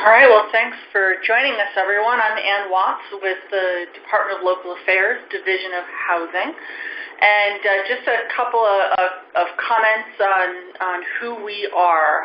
All right, well, thanks for joining us, everyone. I'm Ann Watts with the Department of Local Affairs, Division of Housing. And just a couple of comments on who we are.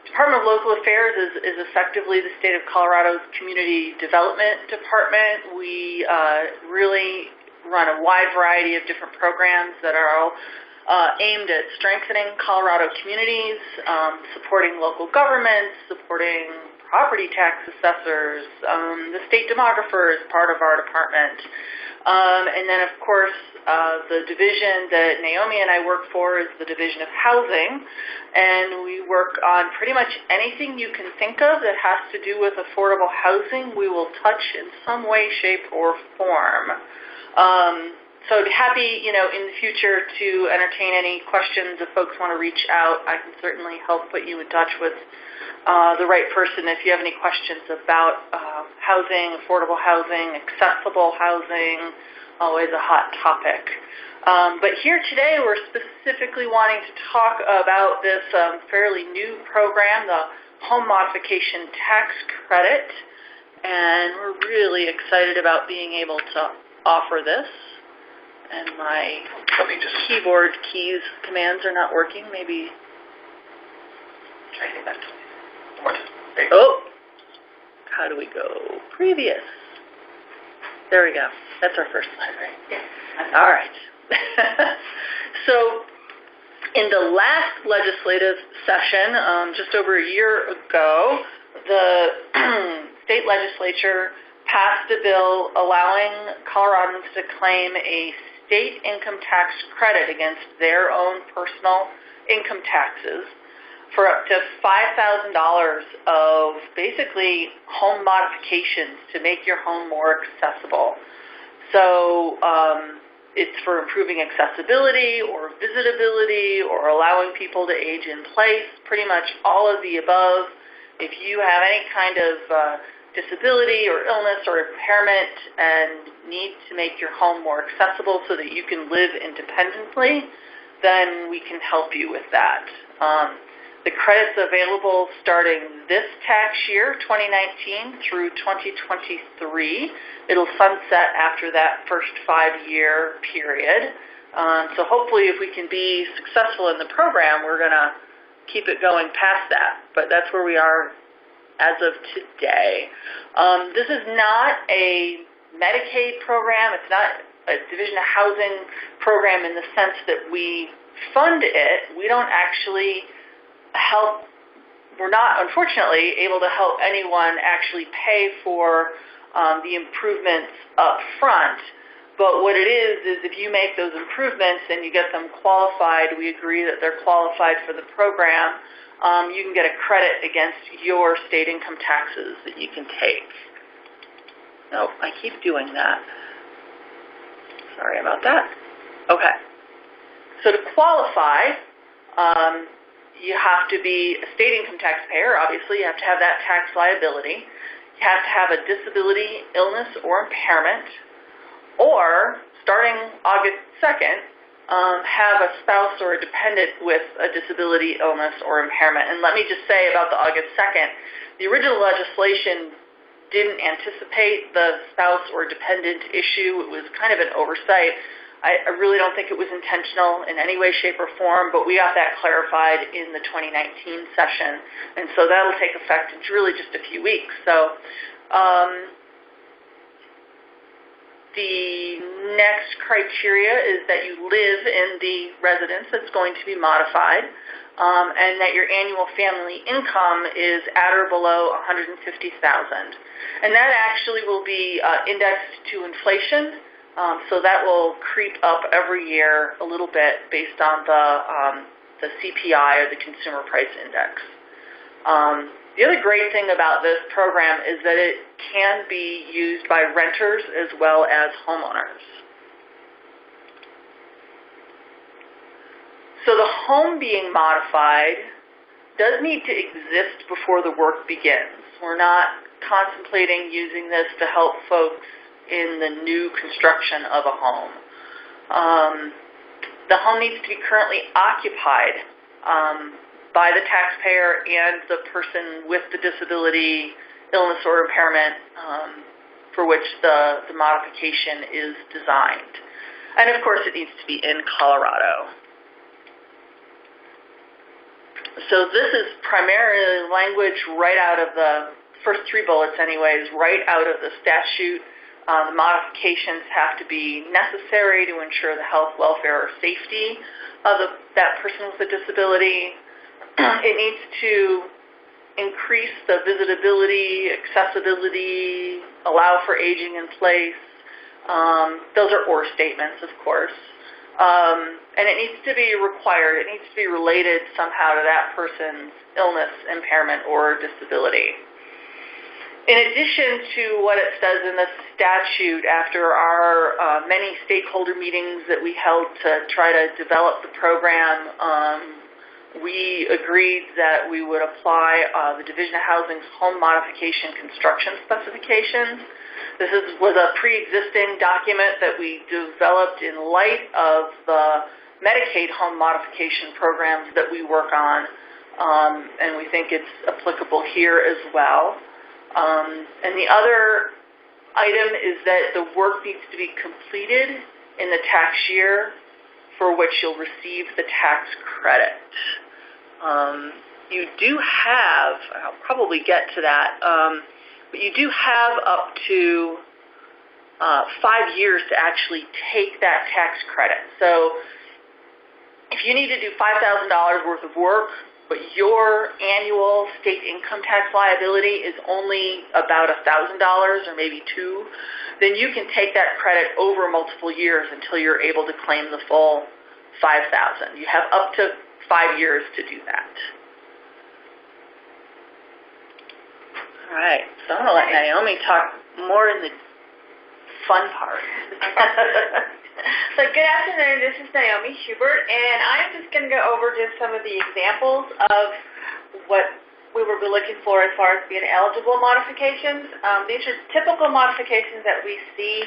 Department of Local Affairs is effectively the state of Colorado's Community Development Department. We really run a wide variety of different programs that are all aimed at strengthening Colorado communities, supporting local governments, supporting property tax assessors. The state demographer is part of our department. And then, of course, the division that Naomi and I work for is the Division of Housing, and we work on pretty much anything you can think of that has to do with affordable housing. We will touch in some way, shape, or form. So happy, in the future to entertain any questions. If folks want to reach out, I can certainly help put you in touch with the right person if you have any questions about housing, affordable housing, accessible housing, always a hot topic. But here today we're specifically wanting to talk about this fairly new program, the Home Modification Tax Credit, and we're really excited about being able to offer this. And my keyboard commands are not working. Maybe try to get back to it. Oh, how do we go? Previous. There we go. That's our first slide, right? Yeah. All right. So in the last legislative session, just over a year ago, the state legislature passed a bill allowing Coloradans to claim a state income tax credit against their own personal income taxes for up to $5,000 of basically home modifications to make your home more accessible. So it's for improving accessibility or visitability or allowing people to age in place, pretty much all of the above. If you have any kind of disability or illness or impairment and need to make your home more accessible so that you can live independently, then we can help you with that. The credit's available starting this tax year, 2019, through 2023. It'll sunset after that first 5-year period. So hopefully if we can be successful in the program, we're going to keep it going past that. But that's where we are as of today. This is not a Medicaid program. It's not a Division of Housing program in the sense that we fund it. We don't actually help. We're not, unfortunately, able to help anyone actually pay for the improvements up front. But what it is if you make those improvements and you get them qualified, we agree that they're qualified for the program, you can get a credit against your state income taxes that you can take. Nope, I keep doing that. Sorry about that. Okay. So to qualify, you have to be a state income taxpayer, obviously. You have to have that tax liability. You have to have a disability, illness, or impairment. Or, starting August 2nd, have a spouse or a dependent with a disability, illness, or impairment. And let me just say about the August 2nd, the original legislation didn't anticipate the spouse or dependent issue. It was kind of an oversight. I really don't think it was intentional in any way, shape, or form, but we got that clarified in the 2019 session. And so that'll take effect in really just a few weeks. So the next criteria is that you live in the residence that's going to be modified, and that your annual family income is at or below $150,000. And that actually will be indexed to inflation, so that will creep up every year a little bit based on the CPI, or the Consumer Price Index. The other great thing about this program is that it can be used by renters as well as homeowners. So the home being modified does need to exist before the work begins. We're not contemplating using this to help folks in the new construction of a home. The home needs to be currently occupied by the taxpayer and the person with the disability, illness, or impairment for which the modification is designed. And of course, it needs to be in Colorado. So this is primarily language right out of the first three bullets anyways, right out of the statute. The modifications have to be necessary to ensure the health, welfare, or safety of that person with a disability. It needs to increase the visitability, accessibility, allow for aging in place. Those are or statements, of course. And it needs to be required. It needs to be related somehow to that person's illness, impairment, or disability. In addition to what it says in the statute, after our many stakeholder meetings that we held to try to develop the program, we agreed that we would apply the Division of Housing's home modification construction specifications. This was a pre-existing document that we developed in light of the Medicaid home modification programs that we work on, and we think it's applicable here as well. And the other item is that the work needs to be completed in the tax year for which you'll receive the tax credit. You do have, I'll probably get to that, but you do have up to 5 years to actually take that tax credit. So if you need to do $5,000 worth of work, but your annual state income tax liability is only about $1,000 or maybe $2,000, then you can take that credit over multiple years until you're able to claim the full $5,000. You have up to 5 years to do that. All right, so I'm going to let Naomi talk more in the fun part. So good afternoon, this is Naomi Hubert, and I'm just going to go over just some of the examples of what we will be looking for as far as being eligible modifications. These are typical modifications that we see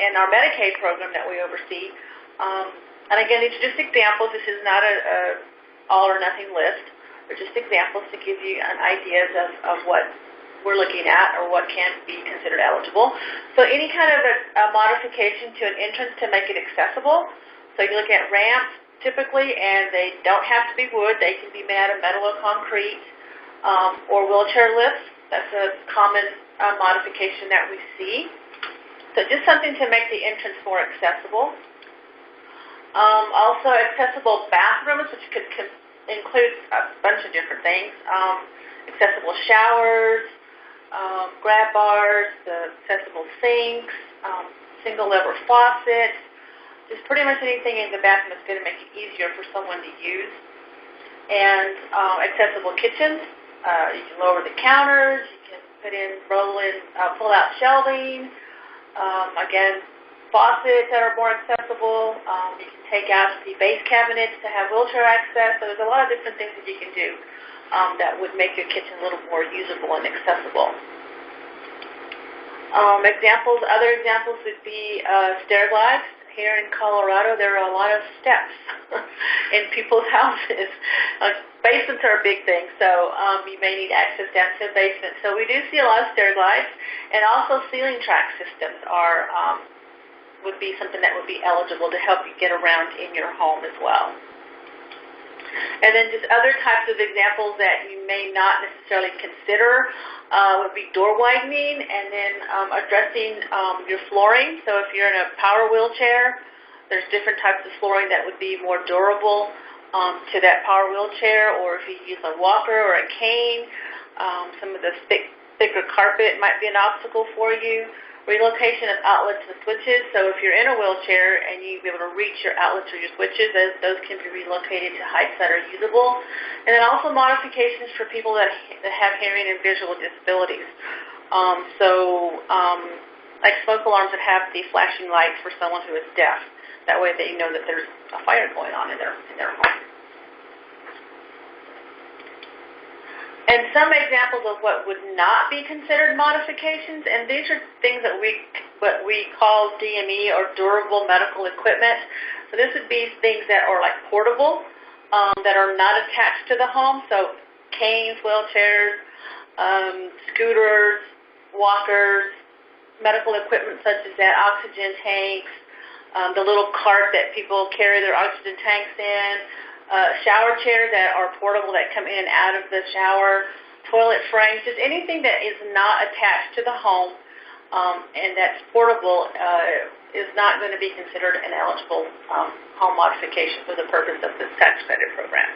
in our Medicaid program that we oversee. And again, these are just examples. This is not a all or nothing list. They're just examples to give you an idea of what we're looking at or what can be considered eligible. So any kind of a modification to an entrance to make it accessible. So you're looking at ramps typically, and they don't have to be wood. They can be made out of metal or concrete, or wheelchair lifts. That's a common modification that we see. So just something to make the entrance more accessible. Also accessible bathrooms, which could include a bunch of different things. Accessible showers, grab bars, the accessible sinks, single lever faucets, just pretty much anything in the bathroom that's going to make it easier for someone to use. And accessible kitchens, you can lower the counters, you can put in pull out shelving, again, faucets that are more accessible, you can take out the base cabinets to have wheelchair access, so there's a lot of different things that you can do that would make your kitchen a little more usable and accessible. Other examples would be stair glides. Here in Colorado, there are a lot of steps in people's houses. Basements are a big thing, so you may need access down to a basement. So we do see a lot of stair glides, and also ceiling track systems would be something that would be eligible to help you get around in your home as well. And then just other types of examples that you may not necessarily consider would be door widening, and then addressing your flooring. So if you're in a power wheelchair, there's different types of flooring that would be more durable to that power wheelchair, or if you use a walker or a cane, some of the thicker carpet might be an obstacle for you. Relocation of outlets and switches. So if you're in a wheelchair and you'll be able to reach your outlets or your switches, those can be relocated to heights that are usable. And then also modifications for people that have hearing and visual disabilities. Like smoke alarms that have the flashing lights for someone who is deaf. That way they know that there's a fire going on in their home. And some examples of what would not be considered modifications, and these are things that what we call DME or durable medical equipment. So this would be things that are like portable. that are not attached to the home, so canes, wheelchairs, scooters, walkers, medical equipment such as that, oxygen tanks, the little cart that people carry their oxygen tanks in, shower chairs that are portable that come in and out of the shower, toilet frames, just anything that is not attached to the home and that's portable is not going to be considered an eligible home modification for the purpose of this tax credit program.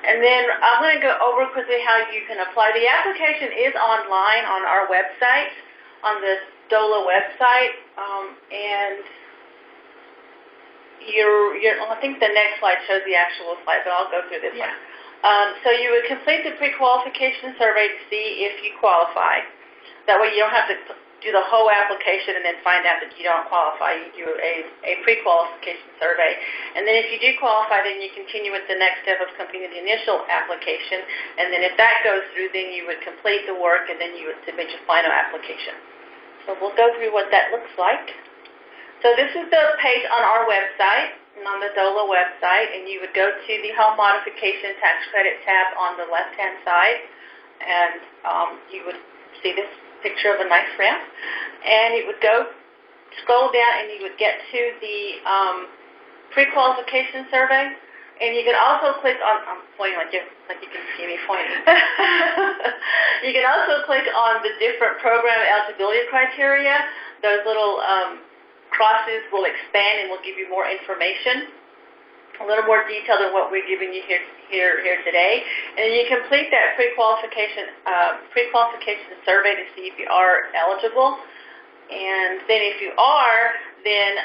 And then I'm going to go over quickly how you can apply. The application is online on our website, on the DOLA website, and I think the next slide shows the actual slide, but I'll go through this one. So you would complete the pre-qualification survey to see if you qualify. That way you don't have to do the whole application and then find out that you don't qualify. You do a pre-qualification survey. And then if you do qualify, then you continue with the next step of completing the initial application. And then if that goes through, then you would complete the work and then you would submit your final application. So we'll go through what that looks like. So this is the page on our website, and on the DOLA website, and you would go to the Home Modification Tax Credit tab on the left-hand side, and you would see this picture of a nice ramp, and it would scroll down, and you would get to the pre-qualification survey, and you can also click on, I'm pointing like you can see me pointing. You can also click on the different program eligibility criteria. Those little crosses will expand and will give you more information, a little more detail than what we're giving you here today. And you complete that pre-qualification survey to see if you are eligible. And then if you are, then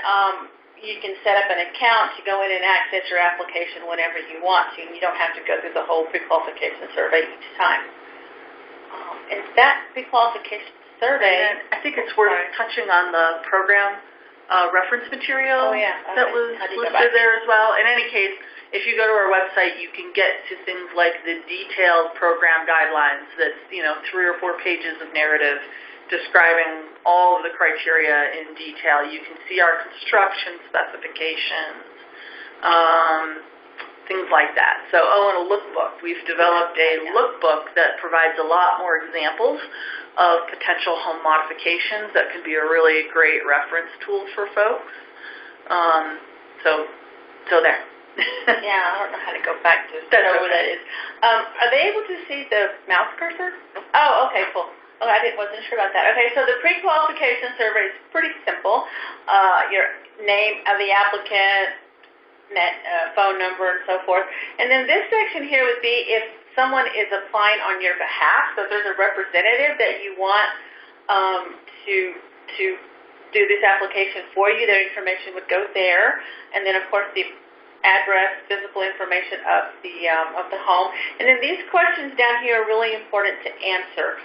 you can set up an account to go in and access your application whenever you want to, and you don't have to go through the whole pre-qualification survey each time. And that pre-qualification survey, and I think it's worth touching on the program reference material that was listed there as well. In any case, if you go to our website, you can get to things like the detailed program guidelines that's, 3 or 4 pages of narrative describing all of the criteria in detail. You can see our construction specifications, things like that. So, and a lookbook. We've developed a lookbook that provides a lot more examples of potential home modifications that can be a really great reference tool for folks. So there. Yeah, I don't know how to go back to know where that is. Are they able to see the mouse cursor? Oh, okay, cool. Oh, wasn't sure about that. Okay, so the pre-qualification survey is pretty simple. Your name of the applicant, phone number, and so forth. And then this section here would be if someone is applying on your behalf, so if there's a representative that you want to do this application for you, their information would go there. And then, of course, the address, physical information of the home. And then these questions down here are really important to answer.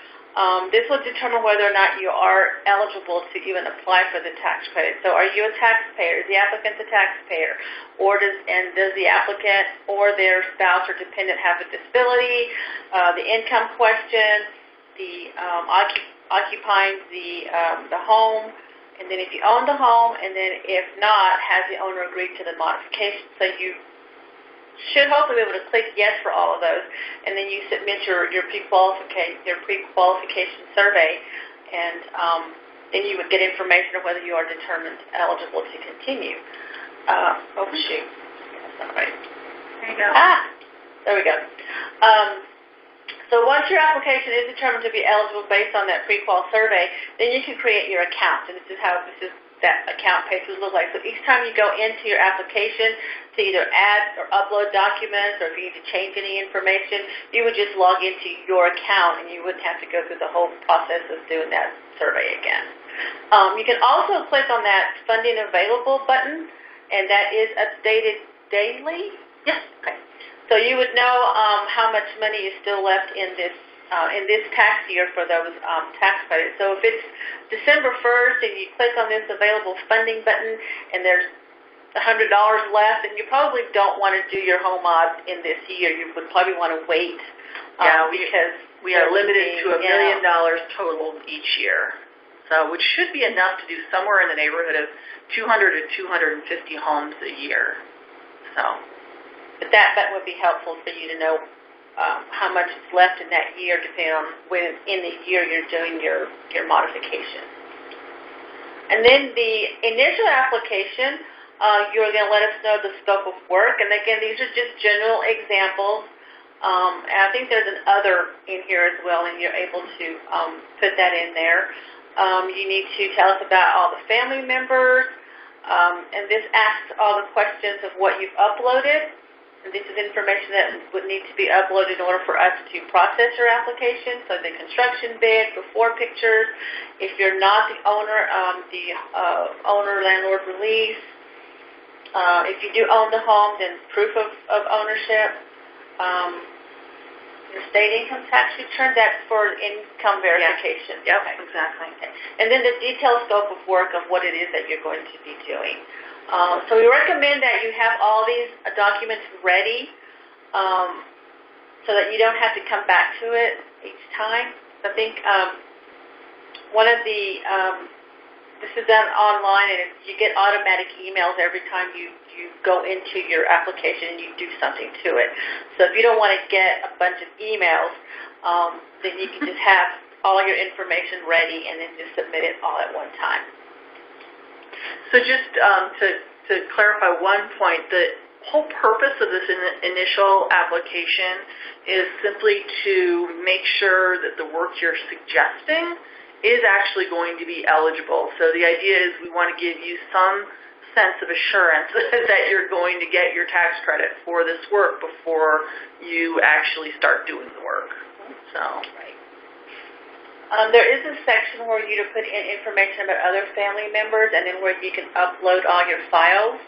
This will determine whether or not you are eligible to even apply for the tax credit. So are you a taxpayer? Is the applicant a taxpayer? Or does the applicant or their spouse or dependent have a disability? The income question, the occupying the home, and then if you own the home, and then if not, has the owner agreed to the modification? So you should hopefully be able to click yes for all of those, and then you submit your pre-qualification survey, and then you would get information on whether you are determined eligible to continue. Oh shoot, that's not right. There you go. There we go. So once your application is determined to be eligible based on that pre-qual survey, then you can create your account, and this is that account page would look like. So each time you go into your application to either add or upload documents, or if you need to change any information, you would just log into your account, and you wouldn't have to go through the whole process of doing that survey again. You can also click on that Funding Available button, and that is updated daily. Yes. Okay. So you would know how much money is still left in this tax year for those tax credits. So if it's December 1st and you click on this available funding button and there's $100 left, and you probably don't want to do your home mod in this year. You would probably want to wait because we are limited to $1 million total each year. So, which should be enough to do somewhere in the neighborhood of 200 to 250 homes a year. So, but that would be helpful for you to know how much is left in that year, depending on when in the year you're doing your modification. And then the initial application, you're going to let us know the scope of work. And again, these are just general examples. And I think there's an other in here as well, and you're able to put that in there. You need to tell us about all the family members, and this asks all the questions of what you've uploaded. And this is information that would need to be uploaded in order for us to process your application. So the construction bid, before pictures, if you're not the owner, the owner-landlord release. If you do own the home, then proof of ownership. Your state income tax return, that's for income verification. Yep, okay. Exactly. Okay. And then the detailed scope of work of what it is that you're going to be doing. So we recommend that you have all these documents ready so that you don't have to come back to it each time. I think one of the, this is done online, and you get automatic emails every time you go into your application and you do something to it. So if you don't want to get a bunch of emails, then you can just have all your information ready and then just submit it all at one time. So just to clarify one point, the whole purpose of this initial application is simply to make sure that the work you're suggesting is actually going to be eligible. So the idea is we want to give you some sense of assurance that you're going to get your tax credit for this work before you actually start doing the work. So. Right. There is a section where you put in information about other family members, and then where you can upload all your files.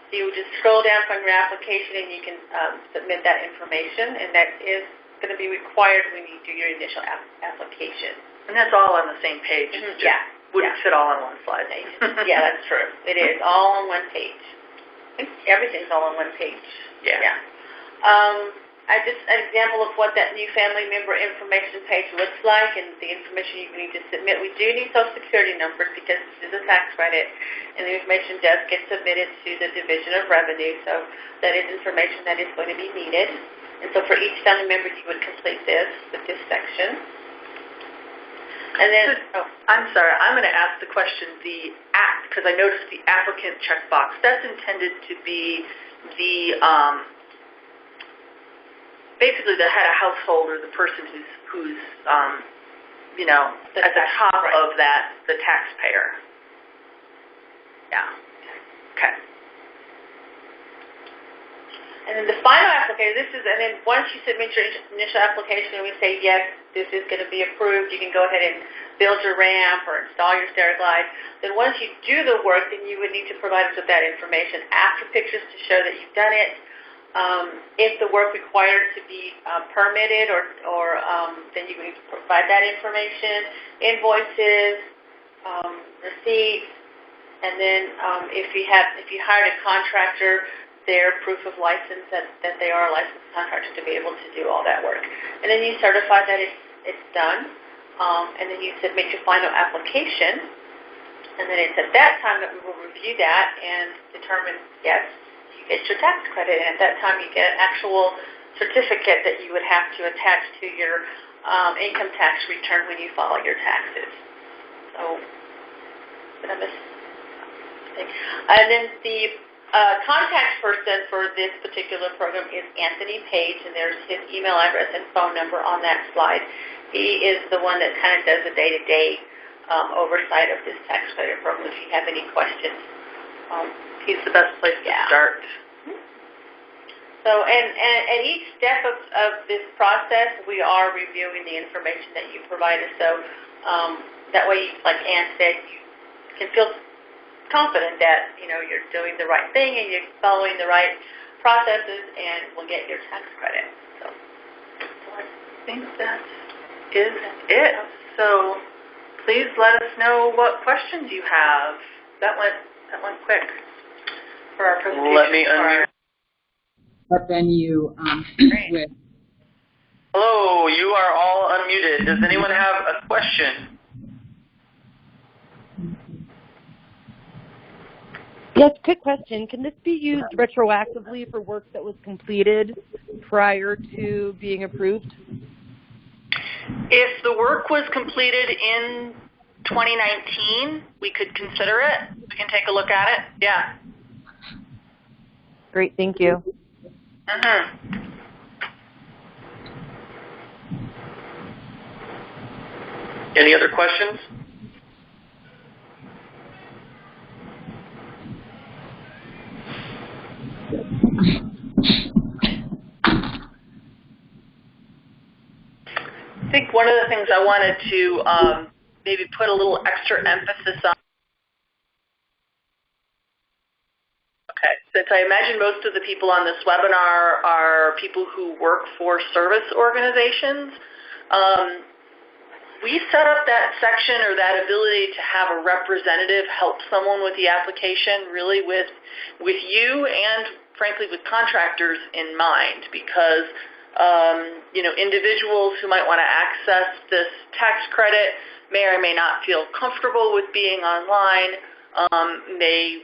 So you just scroll down from your application and you can submit that information, and that is going to be required when you do your initial application. And that's all on the same page. Mm-hmm. Yeah. Wouldn't fit all on one slide. Yeah, that's true. It is all on one page. Everything's all on one page. Yeah. An example of what that new family member information page looks like and the information you need to submit. We do need Social Security numbers because this is a tax credit, and the information does get submitted to the Division of Revenue, so that is information that is going to be needed. And so for each family member, you would complete this with this section. And then, I'm sorry, I'm going to ask the question, because I noticed the applicant checkbox, that's intended to be the, basically the head of household or the person who's at the top of that, the taxpayer. Yeah. Okay. And then the final application, and then once you submit your initial application and we say, yes, this is going to be approved, you can go ahead and build your ramp or install your stair glide. Then once you do the work, then you would need to provide us with that information after pictures to show that you've done it. If the work required to be permitted, or then you would need to provide that information, invoices, receipts, and then if you hired a contractor, their proof of license that they are a licensed contractor to be able to do all that work. And then you certify that it's done, and then you submit your final application, and then it's at that time that we will review that and determine, yes, you get your tax credit, and at that time you get an actual certificate that you would have to attach to your income tax return when you file your taxes. So, did I miss something? And then the contact person for this particular program is Anthony Page, and there's his email address and phone number on that slide. He is the one that kind of does the day-to-day oversight of this tax credit program. If you have any questions, he's the best place to start. So, and at each step of this process, we are reviewing the information that you provide us. So that way, like Ann said, you can feel confident that you're doing the right thing and you're following the right processes, and will get your tax credit. So I think that is it. So please let us know what questions you have. That went quick for our presentation. Let me unmute. But then you with. Hello, you are all unmuted. Does anyone have a question? Yes, quick question. Can this be used retroactively for work that was completed prior to being approved? If the work was completed in 2019, we could consider it. We can take a look at it. Yeah. Great, thank you. Any other questions? I think one of the things I wanted to maybe put a little extra emphasis on. Okay, since I imagine most of the people on this webinar are people who work for service organizations, we set up that section or that ability to have a representative help someone with the application really with you and, frankly, with contractors in mind, because individuals who might want to access this tax credit may or may not feel comfortable with being online, may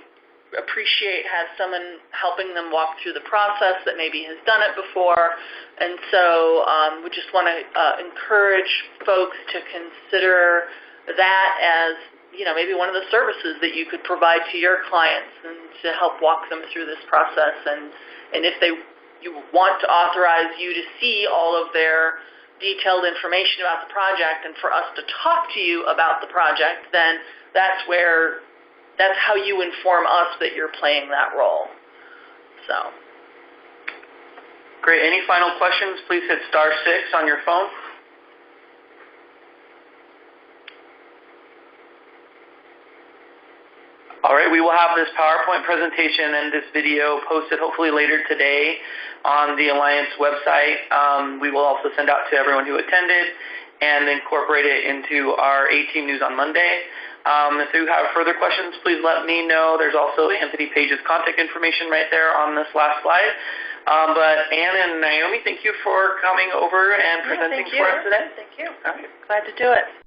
appreciate have someone helping them walk through the process that maybe has done it before. And so we just want to encourage folks to consider that as, maybe one of the services that you could provide to your clients and to help walk them through this process. And if you want to authorize you to see all of their detailed information about the project and for us to talk to you about the project, then that's how you inform us that you're playing that role. So. Great. Any final questions? Please hit *6 on your phone. All right, we will have this PowerPoint presentation and this video posted hopefully later today on the Alliance website. We will also send out to everyone who attended and incorporate it into our A-Team News on Monday. If you have further questions, please let me know. There's also Anthony Page's contact information right there on this last slide. But Anne and Naomi, thank you for coming over and presenting for us today. Thank you. All right. Glad to do it.